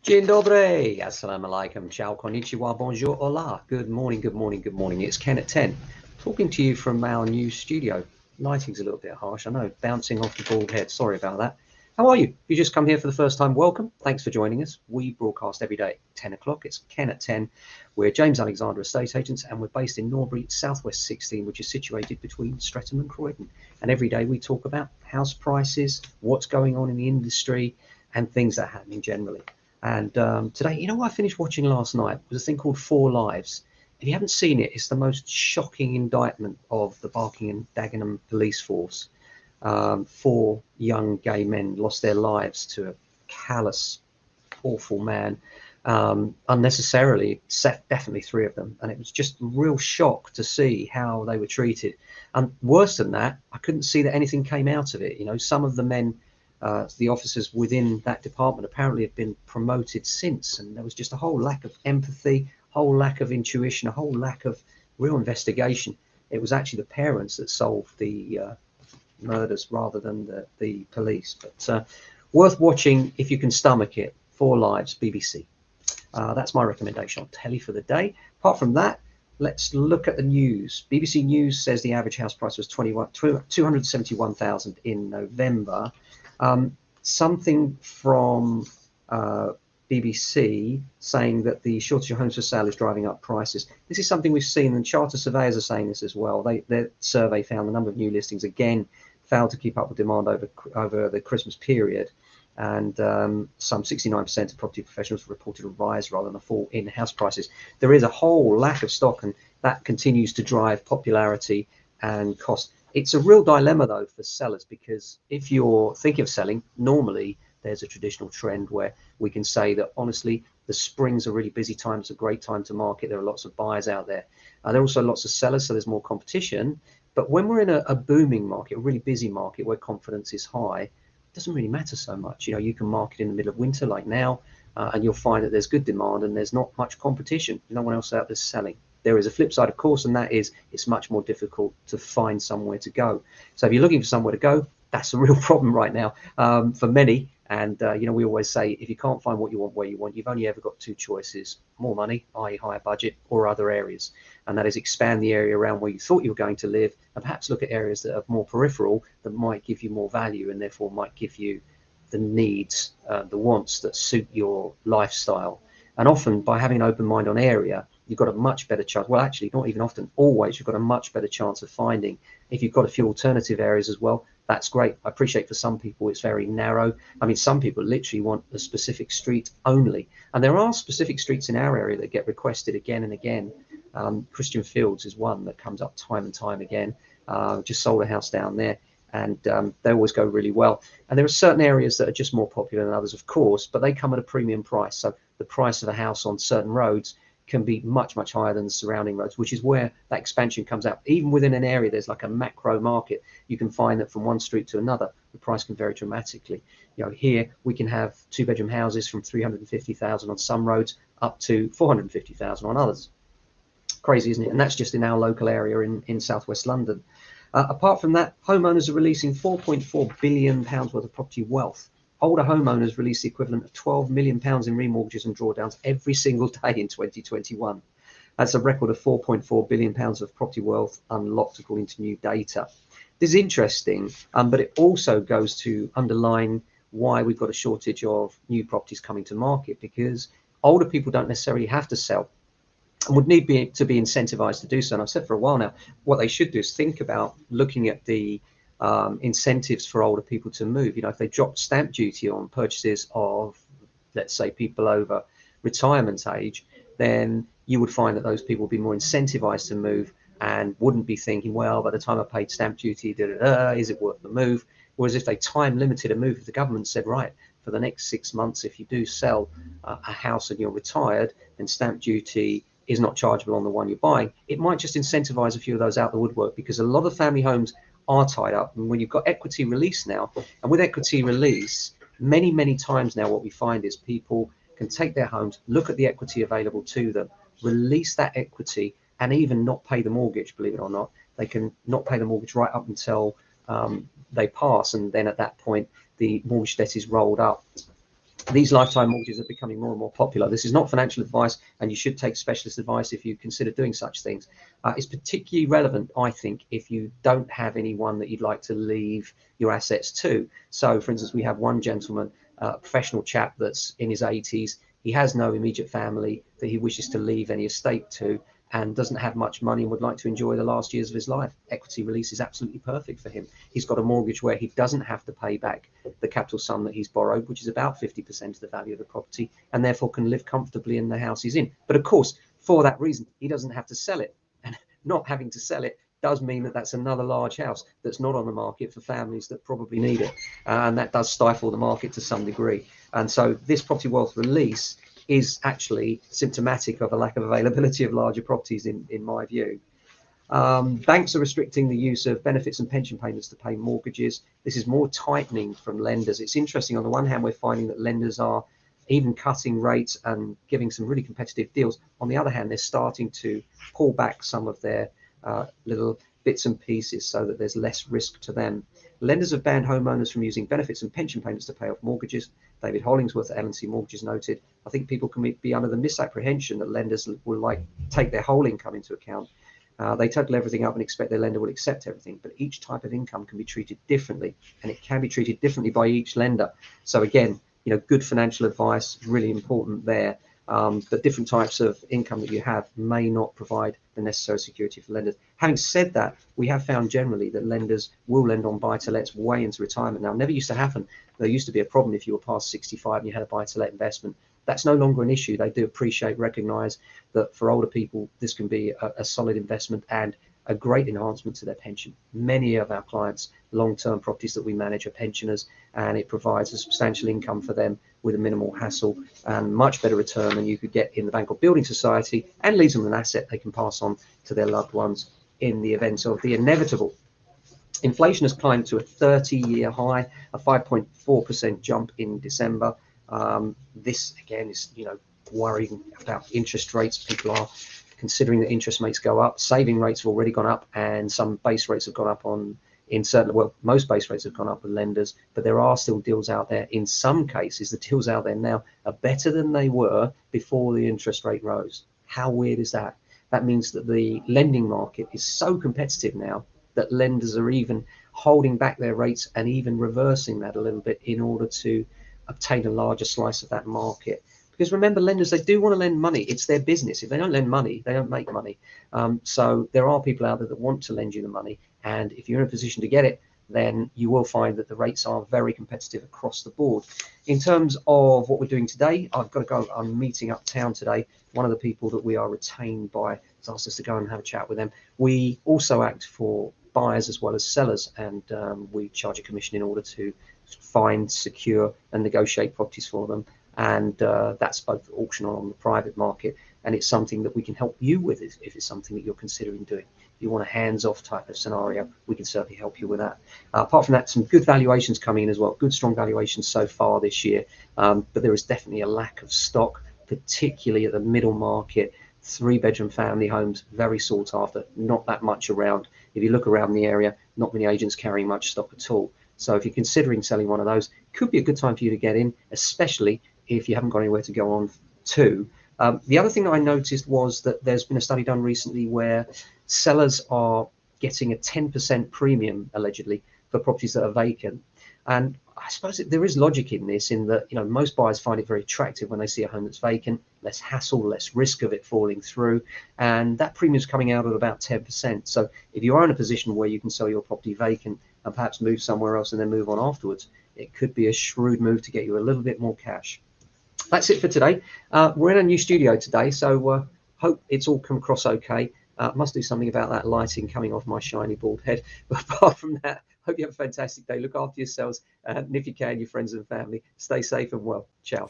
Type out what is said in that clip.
Dzień dobry, assalamu alaikum, ciao, konnichiwa, bonjour, hola. Good morning, good morning, good morning. It's Ken at 10, talking to you from our new studio. Lighting's a little bit harsh, I know, bouncing off the bald head. Sorry about that. How are you? If you just come here for the first time, welcome. Thanks for joining us. We broadcast every day at 10 o'clock. It's Ken at 10. We're James Alexander Estate Agents, and we're based in Norbury, Southwest 16, which is situated between Streatham and Croydon. And every day we talk about house prices, what's going on in the industry, and things that are happening generally. And today, you know what I finished watching last night? It was a thing called Four Lives. If you haven't seen it, it's the most shocking indictment of the Barking and Dagenham police force. Four young gay men lost their lives to a callous, awful man, unnecessarily, definitely three of them. And it was just a real shock to see how they were treated. And worse than that, I couldn't see that anything came out of it. You know, some of the men, the officers within that department apparently have been promoted since, and there was just a whole lack of empathy, whole lack of intuition, a whole lack of real investigation. It was actually the parents that solved the murders rather than the police. But worth watching if you can stomach it. Four Lives, BBC. That's my recommendation on telly for the day. Apart from that, let's look at the news. BBC News says the average house price was 271,000 in November. Something from BBC saying that the shortage of homes for sale is driving up prices. This is something we've seen, and Charter Surveyors are saying this as well. Their survey found the number of new listings again failed to keep up with demand over the Christmas period, and some 69% of property professionals reported a rise rather than a fall in house prices. There is a whole lack of stock, and that continues to drive popularity and cost. It's a real dilemma though for sellers, because if you're thinking of selling, normally there's a traditional trend where we can say that honestly the spring's a really busy time, it's a great time to market, there are lots of buyers out there. There are also lots of sellers, so there's more competition. But when we're in a booming market, a really busy market where confidence is high, it doesn't really matter so much. You know, you can market in the middle of winter like now, and you'll find that there's good demand and there's not much competition. No one else out there selling. There is a flip side, of course, and that is it's much more difficult to find somewhere to go. So if you're looking for somewhere to go, that's a real problem right now for many. And you know, we always say if you can't find what you want where you want, you've only ever got two choices: more money, i.e. higher budget, or other areas. And that is expand the area around where you thought you were going to live, and perhaps look at areas that are more peripheral, that might give you more value and therefore might give you the needs, the wants that suit your lifestyle. And often by having an open mind on area, you've got a much better chance. Well, actually, not even often, always, you've got a much better chance of finding. If you've got a few alternative areas as well, that's great. I appreciate for some people it's very narrow. I mean, some people literally want a specific street only. And there are specific streets in our area that get requested again and again. Christian Fields is one that comes up time and time again. Just sold a house down there, and they always go really well. And there are certain areas that are just more popular than others, of course, but they come at a premium price. So the price of a house on certain roads can be much, much higher than the surrounding roads, which is where that expansion comes out. Even within an area, there's like a macro market. You can find that from one street to another, the price can vary dramatically. You know, here we can have two-bedroom houses from 350,000 on some roads up to 450,000 on others. Crazy, isn't it? And that's just in our local area in southwest London. Apart from that, homeowners are releasing £4.4 billion worth of property wealth. Older homeowners release the equivalent of £12 million in remortgages and drawdowns every single day in 2021. That's a record of £4.4 billion of property wealth unlocked according to new data. This is interesting, but it also goes to underline why we've got a shortage of new properties coming to market, because older people don't necessarily have to sell and would need to be incentivized to do so. And I've said for a while now, what they should do is think about looking at the incentives for older people to move. You know, if they dropped stamp duty on purchases of, let's say, people over retirement age, then you would find that those people would be more incentivized to move and wouldn't be thinking, well, by the time I paid stamp duty, is it worth the move? Whereas if they time limited a move, if the government said, right, for the next 6 months, if you do sell a house and you're retired, then stamp duty is not chargeable on the one you're buying, it might just incentivize a few of those out the woodwork, because a lot of family homes are tied up. And when you've got equity release now, and with equity release, many times now what we find is people can take their homes, look at the equity available to them, release that equity, and even not pay the mortgage. Believe it or not, they can not pay the mortgage right up until they pass, and then at that point the mortgage debt is rolled up. these lifetime mortgages are becoming more and more popular. This is not financial advice, and you should take specialist advice if you consider doing such things. It's particularly relevant, I think, if you don't have anyone that you'd like to leave your assets to. So, for instance, we have one gentleman, a professional chap that's in his 80s. He has no immediate family that he wishes to leave any estate to, and doesn't have much money and would like to enjoy the last years of his life. Equity release is absolutely perfect for him. He's got a mortgage where he doesn't have to pay back the capital sum that he's borrowed, which is about 50% of the value of the property, and therefore can live comfortably in the house he's in. But of course, for that reason, he doesn't have to sell it. And not having to sell it does mean that that's another large house that's not on the market for families that probably need it. And that does stifle the market to some degree. And so this property wealth release is actually symptomatic of a lack of availability of larger properties in my view. Banks are restricting the use of benefits and pension payments to pay mortgages. This is more tightening from lenders. It's interesting, on the one hand, we're finding that lenders are even cutting rates and giving some really competitive deals. On the other hand, they're starting to pull back some of their little bits and pieces so that there's less risk to them. Lenders have banned homeowners from using benefits and pension payments to pay off mortgages. David Hollingsworth at L&C Mortgages noted, I think people can be under the misapprehension that lenders will take their whole income into account. They total everything up and expect their lender will accept everything, but each type of income can be treated differently, and it can be treated differently by each lender. So again, good financial advice, really important there. But different types of income that you have may not provide the necessary security for lenders. Having said that, we have found generally that lenders will lend on buy-to-lets way into retirement. Now, it never used to happen. There used to be a problem if you were past 65 and you had a buy-to-let investment. That's no longer an issue. They do recognize that for older people, this can be a solid investment and a great enhancement to their pension. Many of our clients, long-term properties that we manage, are pensioners, and it provides a substantial income for them with a minimal hassle and much better return than you could get in the bank or building society, and leaves them an asset they can pass on to their loved ones in the event of the inevitable. Inflation has climbed to a 30-year high, a 5.4% jump in December. This again is, worrying about interest rates. People are considering that interest rates go up. Saving rates have already gone up, and some base rates have gone up most base rates have gone up with lenders, but there are still deals out there. In some cases, the deals out there now are better than they were before the interest rate rose. How weird is that? That means that the lending market is so competitive now that lenders are even holding back their rates and even reversing that a little bit in order to obtain a larger slice of that market. Because remember, lenders, they do want to lend money. It's their business. If they don't lend money, they don't make money. So there are people out there that want to lend you the money. And if you're in a position to get it, then you will find that the rates are very competitive across the board. In terms of what we're doing today, I've got to go. I'm meeting uptown today. One of the people that we are retained by has asked us to go and have a chat with them. We also act for buyers as well as sellers, and we charge a commission in order to find, secure, and negotiate properties for them. And that's both auction or on the private market, and it's something that we can help you with if it's something that you're considering doing. If you want a hands-off type of scenario, we can certainly help you with that. Apart from that, some good valuations coming in as well, good strong valuations so far this year, but there is definitely a lack of stock, particularly at the middle market. 3-bedroom family homes, very sought after, not that much around. If you look around the area, not many agents carrying much stock at all. So if you're considering selling one of those, could be a good time for you to get in, especially if you haven't got anywhere to go on to. The other thing that I noticed was that there's been a study done recently where sellers are getting a 10% premium, allegedly, for properties that are vacant. And I suppose there is logic in this, in that most buyers find it very attractive when they see a home that's vacant, less hassle, less risk of it falling through, and that premium is coming out at about 10%. So if you are in a position where you can sell your property vacant and perhaps move somewhere else and then move on afterwards, it could be a shrewd move to get you a little bit more cash. That's it for today. We're in a new studio today, so hope it's all come across okay. Must do something about that lighting coming off my shiny bald head. But apart from that, hope you have a fantastic day. Look after yourselves, and if you can, your friends and family. Stay safe and well. Ciao.